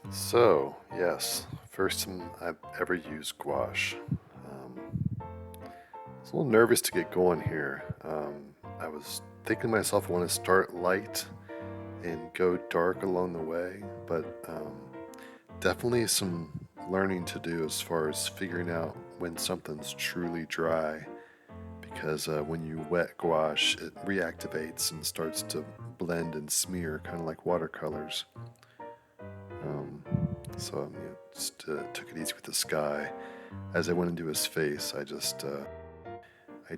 So, yes, first time I've ever used gouache. I was a little nervous to get going here. I was thinking to myself I want to start light and go dark along the way, but definitely some learning to do as far as figuring out when something's truly dry. Because when you wet gouache, it reactivates and starts to blend and smear, kind of like watercolors. Um, so just took it easy with the sky. As I went into his face, I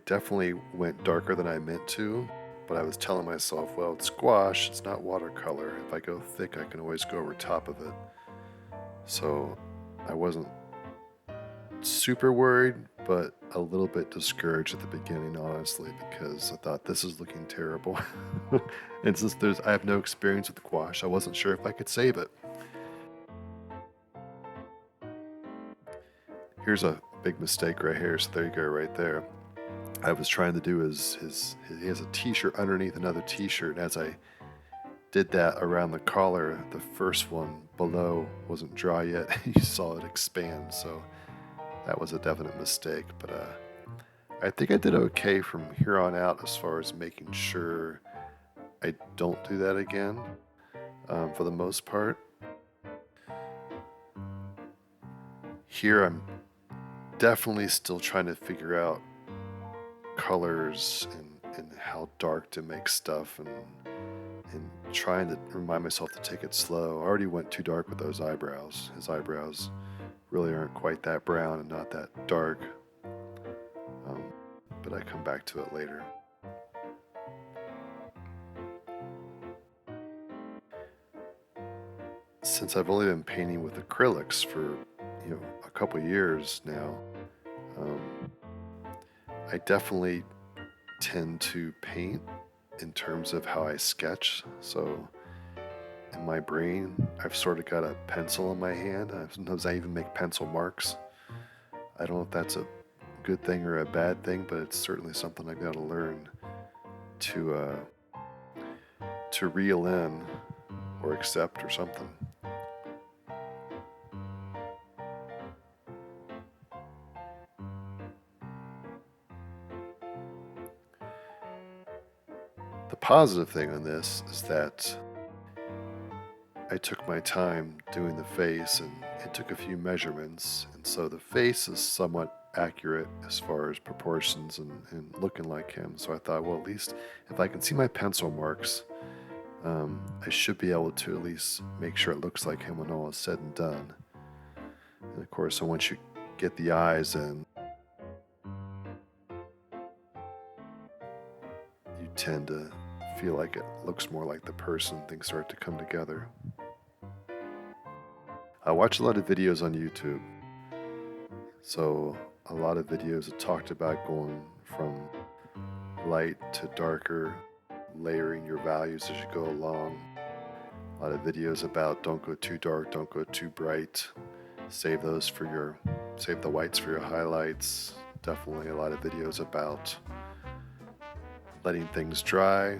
definitely went darker than I meant to, but I was telling myself, well, it's gouache, it's not watercolor. If I go thick, I can always go over top of it. So I wasn't super worried, but a little bit discouraged at the beginning, honestly, because I thought this is looking terrible. And since I have no experience with gouache, I wasn't sure if I could save it. Here's a big mistake right here. So there you go, right there. I was trying to do he has a t-shirt underneath another t-shirt. And as I did that around the collar, the first one below wasn't dry yet. You saw it expand, so that was a definite mistake. But I think I did okay from here on out as far as making sure I don't do that again. For the most part, here I'm definitely still trying to figure out colors and how dark to make stuff and trying to remind myself to take it slow. I already went too dark with those eyebrows. His eyebrows really aren't quite that brown and not that dark, um, but I come back to it later. Since I've only been painting with acrylics for a couple years now, um, I definitely tend to paint in terms of how I sketch. So in my brain, I've sort of got a pencil in my hand. Sometimes I even make pencil marks. I don't know if that's a good thing or a bad thing, but it's certainly something I've got to learn to reel in or accept or something. The positive thing on this is that I took my time doing the face and it took a few measurements, and so the face is somewhat accurate as far as proportions and looking like him. So I thought, well, at least if I can see my pencil marks, I should be able to at least make sure it looks like him when all is said and done. And of course, so once you get the eyes in, you tend to feel like it looks more like the person. Things start to come together. I watch a lot of videos on YouTube. So a lot of videos that talked about going from light to darker, layering your values as you go along. A lot of videos about don't go too dark, don't go too bright. Save the whites for your highlights. Definitely a lot of videos about letting things dry.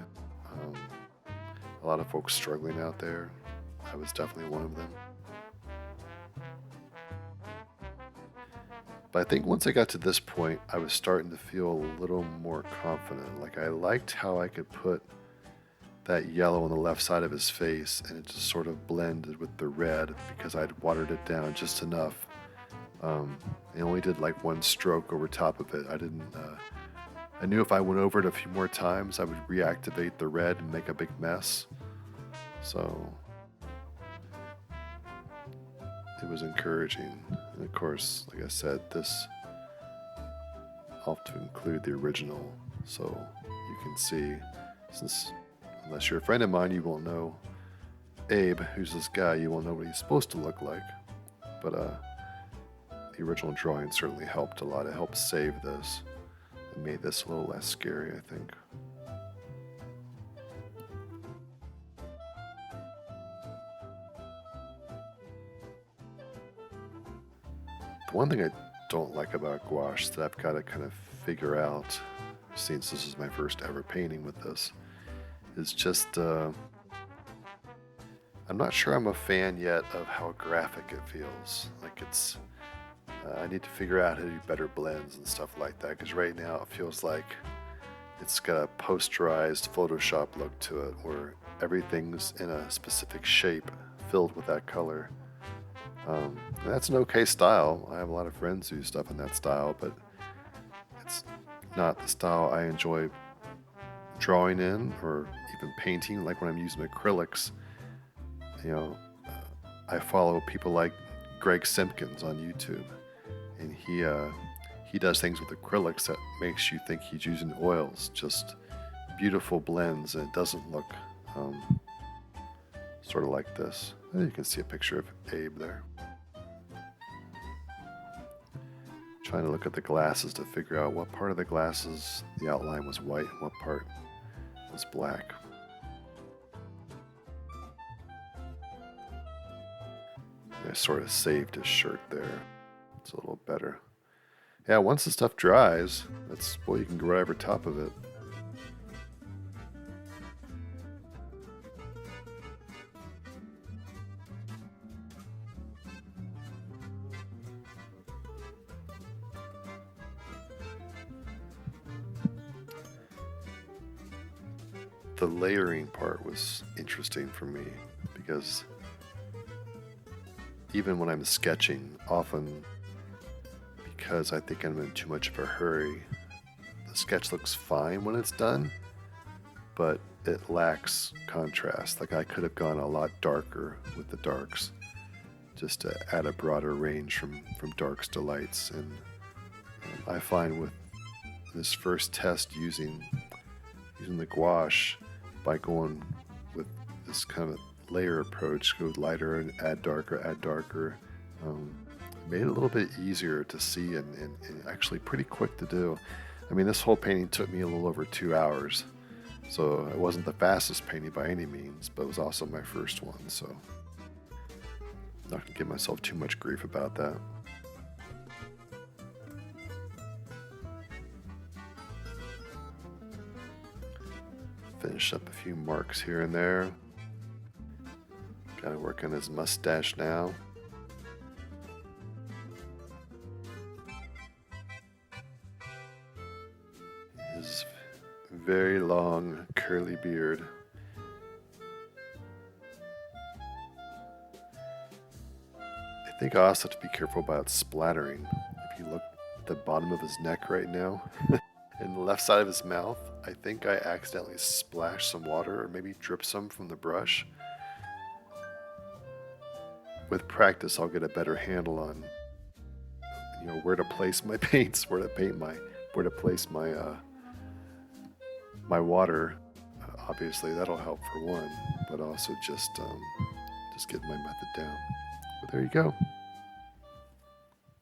A lot of folks struggling out there. I was definitely one of them. But I think once I got to this point, I was starting to feel a little more confident. Like I liked how I could put that yellow on the left side of his face and it just sort of blended with the red because I'd watered it down just enough. I only did like one stroke over top of it. I knew if I went over it a few more times, I would reactivate the red and make a big mess. So it was encouraging. And of course, like I said, I'll have to include the original so you can see. Since unless you're a friend of mine, you won't know Abe, who's this guy, you won't know what he's supposed to look like. But the original drawing certainly helped a lot. It helped save this. It made this a little less scary, I think. The one thing I don't like about gouache that I've got to kind of figure out, since this is my first ever painting with this, is just I'm not sure I'm a fan yet of how graphic it feels. Like I need to figure out how to do better blends and stuff like that, because right now it feels like it's got a posterized Photoshop look to it where everything's in a specific shape filled with that color. And that's an okay style. I have a lot of friends who do stuff in that style, but it's not the style I enjoy drawing in or even painting. Like when I'm using acrylics, you know, I follow people like Greg Simpkins on YouTube, and he does things with acrylics that makes you think he's using oils. Just beautiful blends, and it doesn't look sort of like this. And you can see a picture of Abe there. Trying to look at the glasses to figure out what part of the glasses the outline was white and what part was black. I sort of saved his shirt there. It's a little better. Yeah, once the stuff dries, you can go right over top of it. The layering part was interesting for me because even when I'm sketching, often because I think I'm in too much of a hurry, the sketch looks fine when it's done, but it lacks contrast. Like I could have gone a lot darker with the darks just to add a broader range from darks to lights. And I find with this first test using the gouache, by going with this kind of layer approach, go lighter and add darker, made it a little bit easier to see and actually pretty quick to do. I mean, this whole painting took me a little over 2 hours, so it wasn't the fastest painting by any means, but it was also my first one, so I'm not gonna give myself too much grief about that. Finish up a few marks here and there. Gotta work on his mustache now. His very long curly beard. I think I also have to be careful about splattering. If you look at the bottom of his neck right now, and the left side of his mouth, I think I accidentally splashed some water or maybe dripped some from the brush. With practice, I'll get a better handle on, where to place my paints, where to place my my water. Obviously, that'll help for one, but also just get my method down. But there you go.